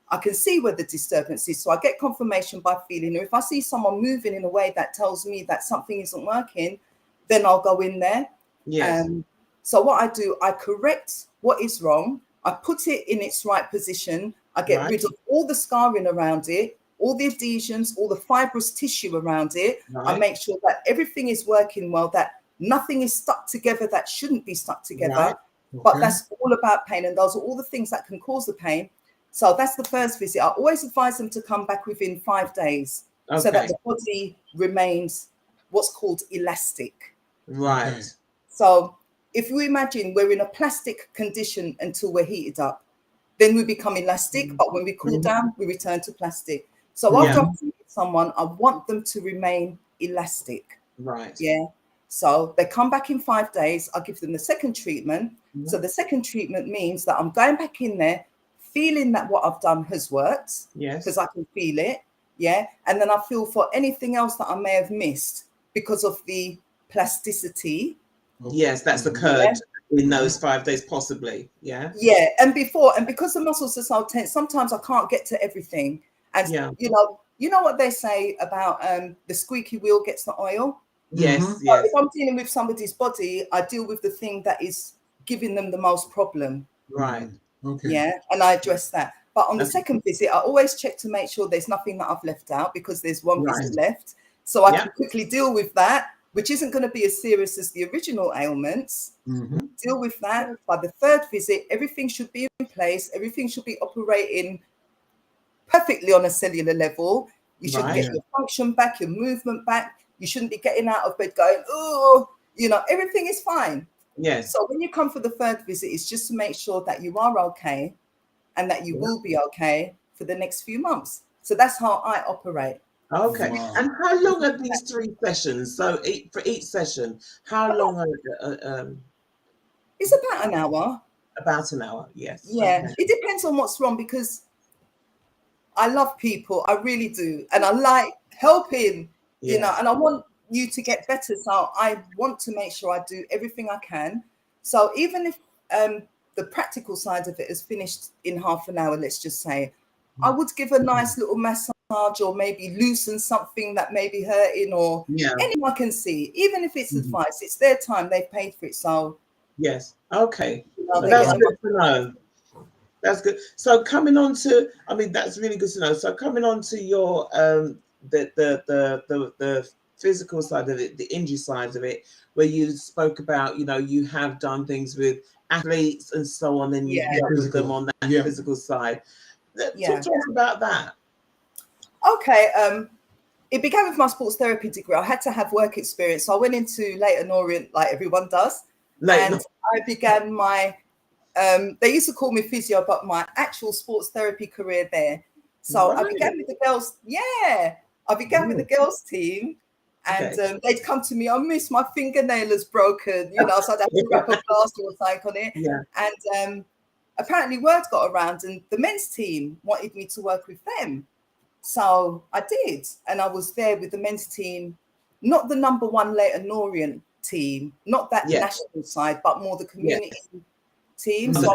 I can see where the disturbance is. So I get confirmation by feeling, or if I see someone moving in a way that tells me that something isn't working, then I'll go in there. Yes. So what I do, I correct what is wrong. I put it in its right position. I get rid of all the scarring around it, all the adhesions, all the fibrous tissue around it. I make sure that everything is working well, that nothing is stuck together that shouldn't be stuck together. But that's all about pain. And those are all the things that can cause the pain. So that's the first visit. I always advise them to come back within 5 days so that the body remains what's called elastic. Right. So if you imagine we're in a plastic condition until we're heated up, then we become elastic. But when we cool down, we return to plastic. So after I've treated someone, I want them to remain elastic. Right. So they come back in 5 days. I give them the second treatment. So the second treatment means that I'm going back in there, feeling that what I've done has worked. Yes. Because I can feel it. And then I feel for anything else that I may have missed because of the plasticity. Yes, that's occurred in those 5 days, possibly. And because the muscles are so tense, sometimes I can't get to everything. And you know what they say about the squeaky wheel gets the oil. Yes. But if I'm dealing with somebody's body, I deal with the thing that is giving them the most problem. Right. Okay. And I address that. But on the second visit, I always check to make sure there's nothing that I've left out because there's one visit left. So I can quickly deal with that. which isn't going to be as serious as the original ailments. Deal with that. By the third visit, everything should be in place. Everything should be operating perfectly on a cellular level. You should get your function back, your movement back. You shouldn't be getting out of bed going, oh, you know, everything is fine. Yes. So when you come for the third visit, it's just to make sure that you are okay and that you will be okay for the next few months. So that's how I operate. Okay. Wow. And how long are these 3 sessions? So for each session, how long are it's about an hour. About an hour, yes. Yeah. Okay. It depends on what's wrong, because I love people. I really do. And I like helping, you know, and I want you to get better. So I want to make sure I do everything I can. So even if the practical side of it is finished in half an hour, let's just say, I would give a nice little massage, or maybe loosen something that may be hurting, or anyone can see. Even if it's advice, it's their time, they've paid for it. So yes, okay, that's good to know. That's good. So coming on to, I mean, that's really good to know. So coming on to your the physical side of it, the injury side of it, where you spoke about, you know, you have done things with athletes and so on, and you dealt with them on that physical side. Talk to us about that. Okay, it began with my sports therapy degree. I had to have work experience, so I went into Leighton Orient like everyone does, and I began my they used to call me physio, but my actual sports therapy career there. So I began with the girls. Yeah, I began with the girls team, and they'd come to me. I miss my fingernail is broken, you know, so I'd have to wrap a plaster or something on it. Yeah. And apparently word got around, and the men's team wanted me to work with them. So I did, and I was there with the men's team, not the #1 Leighton Orient team, not that national side, but more the community team. So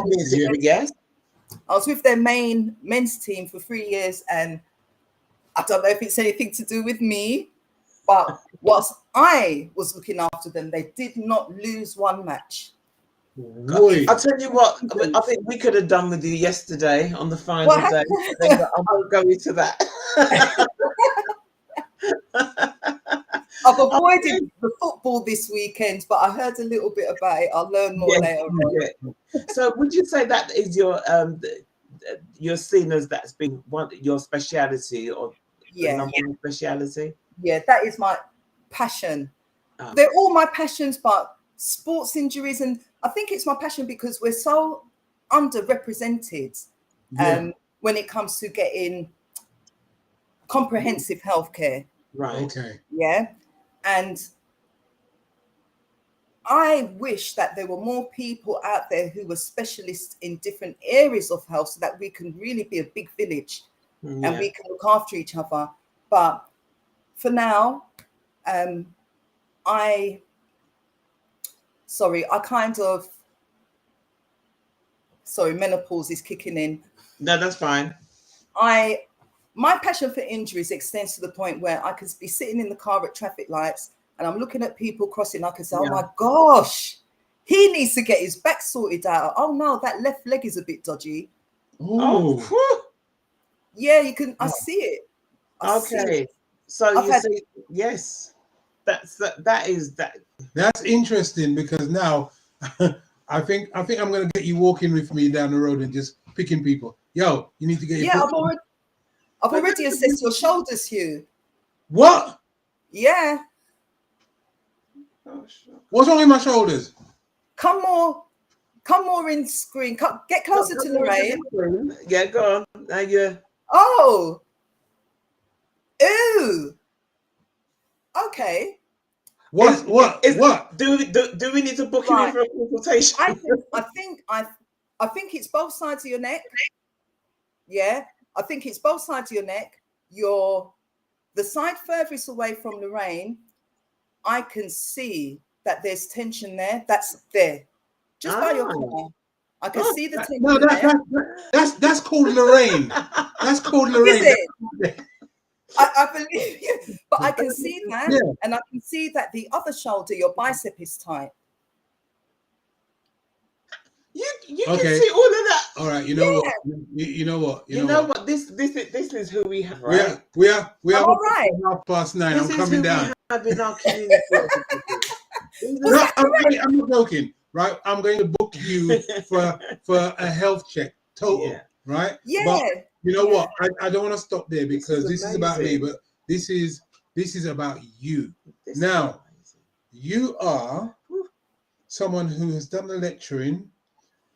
I was with their main men's team for 3 years, and I don't know if it's anything to do with me, but whilst I was looking after them, they did not lose one match. I'll tell you what, I think we could have done with you yesterday on the final day. I won't go into that. I've avoided the football this weekend, but I heard a little bit about it. I'll learn more later on. So would you say that is you're seen as that's been your speciality, or number 1 speciality? Yeah, that is my passion. They're all my passions, but sports injuries, and I think it's my passion because we're so underrepresented when it comes to getting comprehensive healthcare. Right. Okay. Yeah. And I wish that there were more people out there who were specialists in different areas of health, so that we can really be a big village and we can look after each other. But for now, menopause is kicking in. No, that's fine. My passion for injuries extends to the point where I can be sitting in the car at traffic lights and I'm looking at people crossing. I can say, oh my gosh, he needs to get his back sorted out. Oh no, that left leg is a bit dodgy. Oh, yeah, you can. I see it. So you see, yes, that's interesting, because now I think I'm going to get you walking with me down the road and just picking people. Yo, you need to get your I've already assessed your shoulders, Huw. What? Yeah. What's wrong with my shoulders? Come more in screen. Get closer to Lorraine. Yeah, go on. Oh. Ooh. Okay. What? Do we need to book you in for a consultation? I think it's both sides of your neck. Yeah, I think it's both sides of your neck. The side furthest away from Lorraine, I can see that there's tension there. That's there. Just by your car. I can see the tension. No, that's called Lorraine. That's called Lorraine. Is it? I believe you, but I can see that, and I can see that the other shoulder, your bicep is tight. You can see all of that. All right. You know what? You know what? You know what? This is who we have, right? We are all right. 9:30. This I'm coming down. We have in our community. No, I'm not joking. Right, I'm going to book you for a health check total. Right. Yeah. But you know what? I don't want to stop there because this is about me, but this is about you. Now, you are someone who has done the lecturing.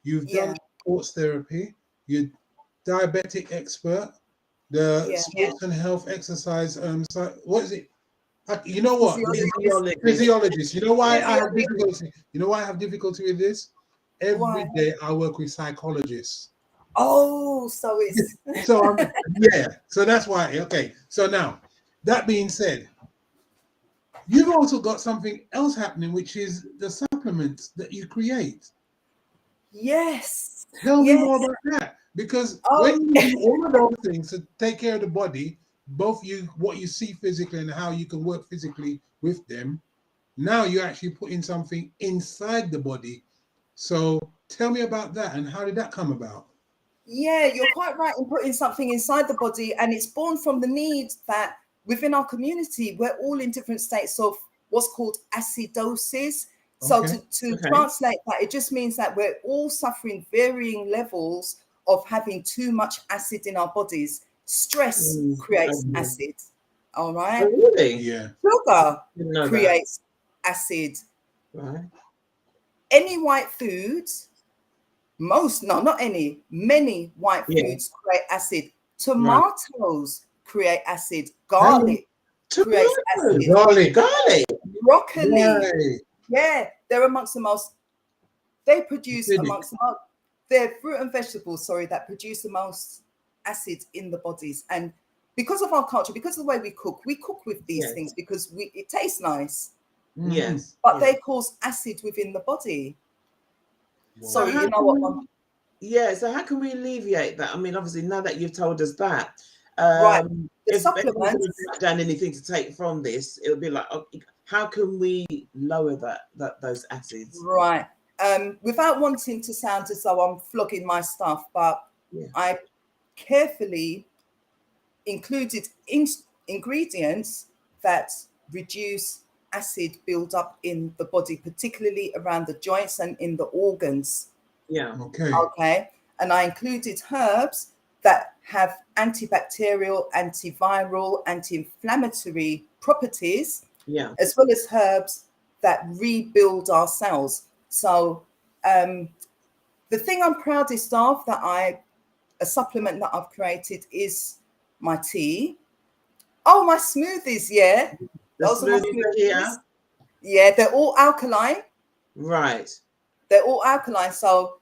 You've done sports therapy. You're diabetic expert. The sports and health exercise. So what is it? You know what? Physiologist. You know why I have difficulty? You know why I have difficulty with this? Every day I work with psychologists. Oh, so it's so so that's why. Okay. So now, that being said, you've also got something else happening, which is the supplements that you create. Yes. Tell me more about that. Because when you do all of those things to take care of the body, both what you see physically and how you can work physically with them, now you're actually putting something inside the body. So tell me about that, and how did that come about? Yeah, you're quite right in putting something inside the body, and it's born from the need that within our community, we're all in different states of what's called acidosis. So to translate that, it just means that we're all suffering varying levels of having too much acid in our bodies. Stress creates acid. All right. Oh, really? Yeah. Sugar creates acid. Right. Any white foods, many white foods create acid. Tomatoes create acid. Garlic creates acid. Garlic. Broccoli. Yeah, they're amongst the most. They produce amongst the most. They're fruit and vegetables, that produce the most acid in the bodies. And because of our culture, because of the way we cook with these things because it tastes nice. Yes. But they cause acid within the body. Wow. So you know what? So how can we alleviate that? I mean, obviously, now that you've told us that, right, the if supplements down anything to take from this, it would be like, how can we lower those acids? Right. Without wanting to sound as though I'm flogging my stuff, but I carefully included ingredients that reduce acid build up in the body, particularly around the joints and in the organs. Yeah. Okay. And I included herbs that have antibacterial, antiviral, anti-inflammatory properties, as well as herbs that rebuild our cells. So the thing I'm proudest of a supplement that I've created is my tea. Oh, my smoothies, Those are my smoothies. Yeah, they're all alkaline. Right. They're all alkaline. So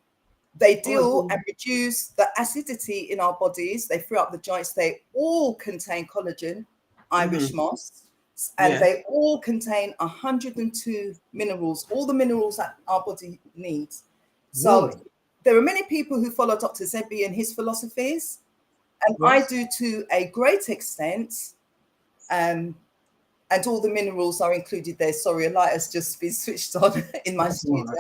they deal and reduce the acidity in our bodies. They free up the joints. They all contain collagen, Irish moss, and they all contain 102 minerals, all the minerals that our body needs. So there are many people who follow Dr. Sebi and his philosophies, and I do to a great extent. And all the minerals are included there. Sorry, a light has just been switched on in my studio.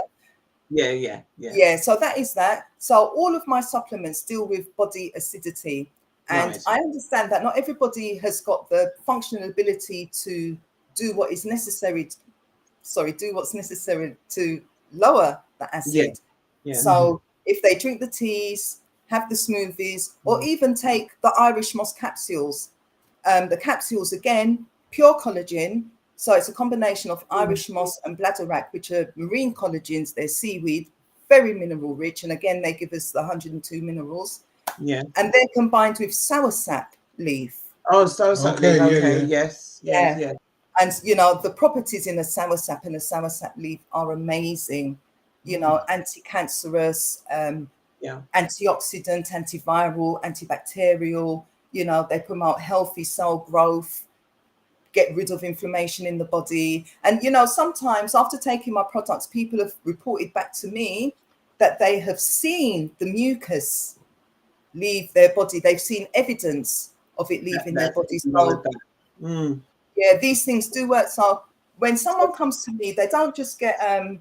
Yeah. So that is that. So all of my supplements deal with body acidity. And I understand that not everybody has got the functional ability to do what's necessary to lower the acid. So if they drink the teas, have the smoothies, or even take the Irish moss capsules. The capsules, again, pure collagen. So it's a combination of Irish moss and bladderwrack, which are marine collagens. They're seaweed, very mineral rich. And again, they give us the 102 minerals. Yeah. And they're combined with soursop leaf. Oh, soursop leaf. Okay. Yes. And, the properties in the soursop and the soursop leaf are amazing. Anti-cancerous, antioxidant, antiviral, antibacterial. They promote healthy cell growth, get rid of inflammation in the body. And, sometimes after taking my products, people have reported back to me that they have seen the mucus leave their body. They've seen evidence of it leaving their body. So, these things do work. So when someone comes to me, they don't just get, a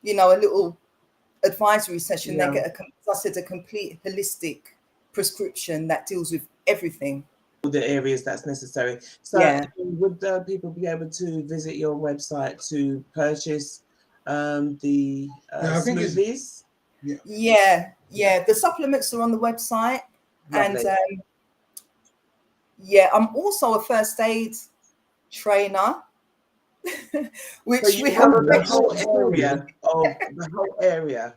little advisory session, they get, as I said, a complete holistic prescription that deals with everything. The areas that's necessary. So would people be able to visit your website to purchase the smoothies? The supplements are on the website. Lovely. And I'm also a first aid trainer, which so we have the whole area.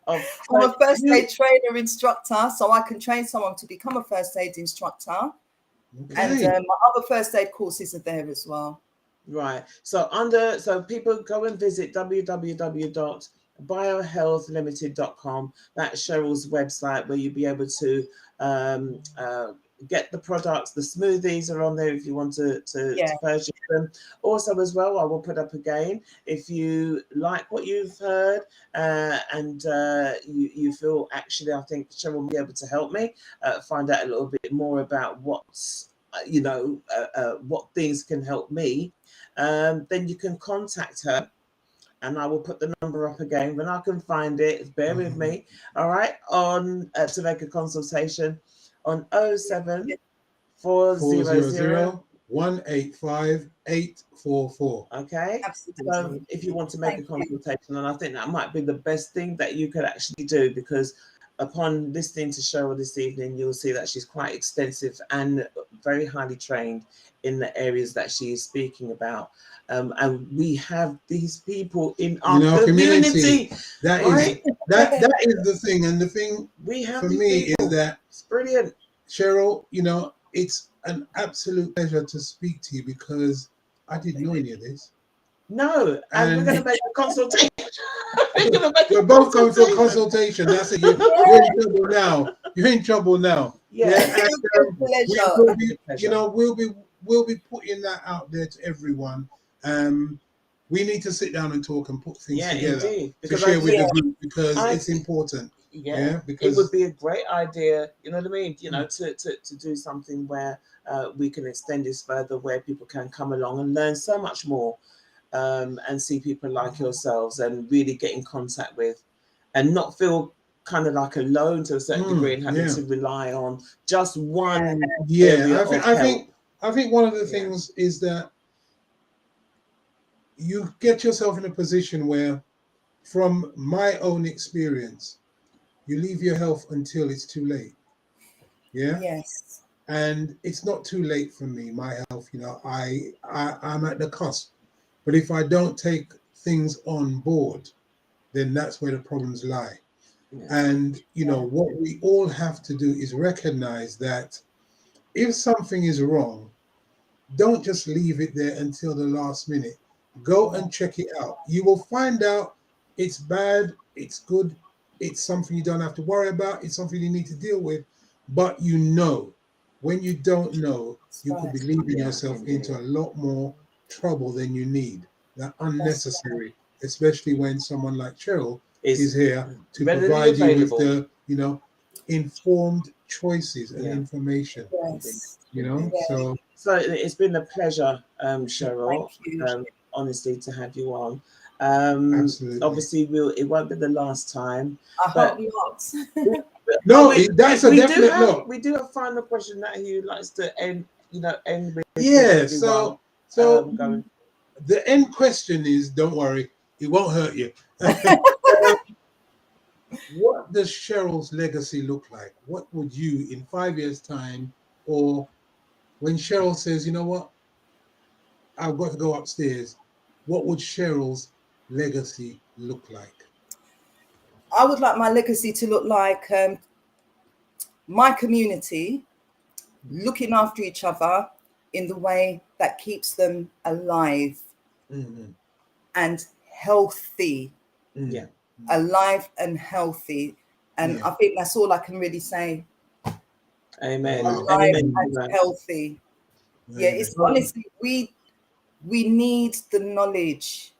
I'm a first aid trainer instructor, so I can train someone to become a first aid instructor. And my other first aid courses are there as well. Right. So people go and visit www.biohealthlimited.com. That's Cheryl's website, where you'll be able to get the products. The smoothies are on there if you want to purchase them. Also, as well, I will put up again, if you like what you've heard and you feel, actually, I think Cheryl will be able to help me find out a little bit more about what's, what things can help me, then you can contact her. And I will put the number up again when I can find it. Bear with me. All right. On to make a consultation on 07 400 185 844. Okay. Absolutely. So if you want to make a consultation, and I think that might be the best thing that you could actually do, because upon listening to Cheryl this evening, you'll see that she's quite extensive and very highly trained in the areas that she is speaking about. And we have these people in our community. That is the thing. And the thing we have for me people. Is that it's brilliant. Cheryl, it's an absolute pleasure to speak to you, because I didn't know any of this. No, and we're going to make a consultation. We're both going for a consultation. That's it. You're in trouble now. You're in trouble now. And, we'll be putting that out there to everyone. We need to sit down and talk and put things together to share with the group, because it's important. Because it would be a great idea, you know what I mean, to do something where we can extend this further, where people can come along and learn so much more, and see people like yourselves and really get in contact with, and not feel kind of like alone to a certain degree, and having to rely on just one I think one of the things is that you get yourself in a position where, from my own experience, you leave your health until it's too late. Yes. And it's not too late for me. My health, I'm at the cusp. But if I don't take things on board, then that's where the problems lie. And what we all have to do is recognize that if something is wrong, don't just leave it there until the last minute. Go and check it out. You will find out it's bad, it's good, it's something you don't have to worry about, it's something you need to deal with. But when you don't know, you could be leaving yourself into a lot more trouble than you need. That's unnecessary, especially when someone like Cheryl is here to provide you with the, informed choices and information. So it's been a pleasure, Cheryl, honestly, to have you on. Absolutely. Obviously, it won't be the last time. I hope not. No, that's a definite no. We do have a final question that he likes to end with. Yeah, so the end question is, don't worry, it won't hurt you. What does Cheryl's legacy look like? What would you, in 5 years' time, or when Cheryl says, you know what, I've got to go upstairs, what would Cheryl's legacy look like? I would like my legacy to look like my community looking after each other in the way that keeps them alive and healthy. Alive and healthy. And I think that's all I can really say. Amen. Alive and healthy. It's honestly, we need the knowledge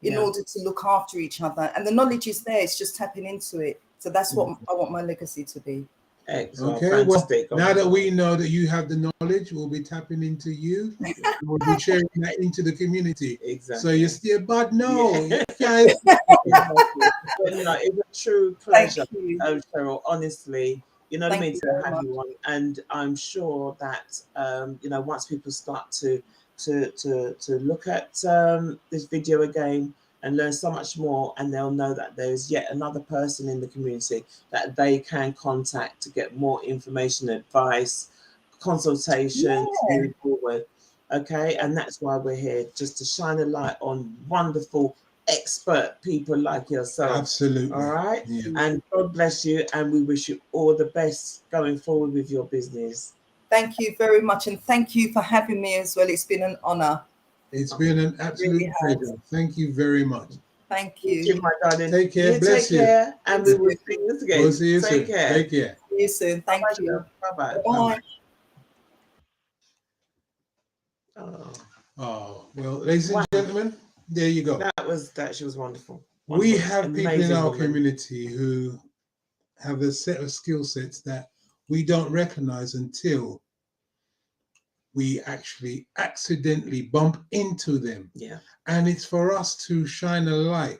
in order to look after each other. And the knowledge is there, it's just tapping into it. So that's what I want my legacy to be. Excellent. Okay, fantastic. Well, now that we know that you have the knowledge, we'll be tapping into you. We'll be sharing that into the community. Exactly. So you're still, but no, you guys. You know, it's a true pleasure, Cheryl, honestly. You know what I mean, to have you on. And I'm sure that you know, once people start to look at this video again and learn so much more, and they'll know that there's yet another person in the community that they can contact to get more information, advice, consultation to move forward. Okay, and that's why we're here, just to shine a light on wonderful expert people like yourself. Absolutely. All right. Yeah. And God bless you, and we wish you all the best going forward with your business. Thank you very much, and thank you for having me as well. It's been an honor. It's been an absolute pleasure. Thank you very much. Thank you. Thank you, my darling. Take care. You bless take care, and we will see you again. We'll see you soon. Take care. Take care. See you soon. Thank you. Bye-bye. Bye. Oh, well, ladies and gentlemen, there you go. She was wonderful. We have people in our community who have a set of skill sets that we don't recognize until we actually accidentally bump into them. Yeah. And it's for us to shine a light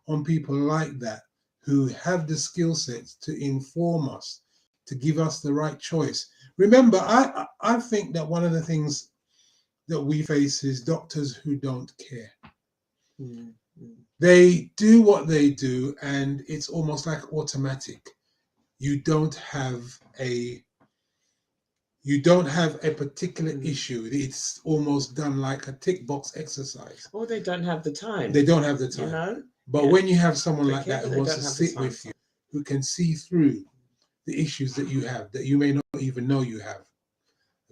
on people like that who have the skill sets to inform us, to give us the right choice. Remember, I think that one of the things that we face is doctors who don't care. Mm-hmm. They do what they do, and it's almost like automatic. You don't have a particular issue. It's almost done like a tick box exercise. Or they don't have the time. They don't have the time. You know? But when you have someone like that who wants to sit with you, who can see through the issues that you have, that you may not even know you have,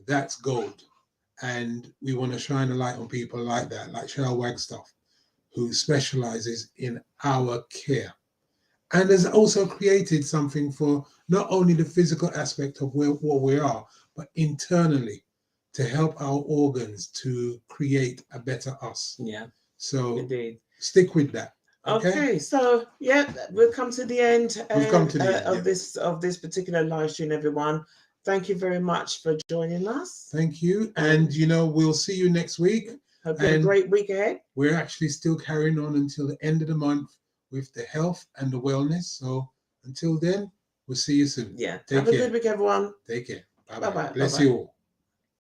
that's gold. And we want to shine a light on people like that, like Cheryl Wagstaffe, who specializes in our care and has also created something for not only the physical aspect of what we are, but internally to help our organs to create a better us. Yeah. So indeed, stick with that. Okay, so we've come to the end. We've come to the end of this particular live stream, everyone. Thank you very much for joining us. Thank you. And, you know, we'll see you next week. Hope you have a great week ahead. We're actually still carrying on until the end of the month with the health and the wellness. So until then, we'll see you soon. Yeah. Take have care. A good week, everyone. Take care. Bye-bye. Bye-bye. Bless Bye-bye. you all.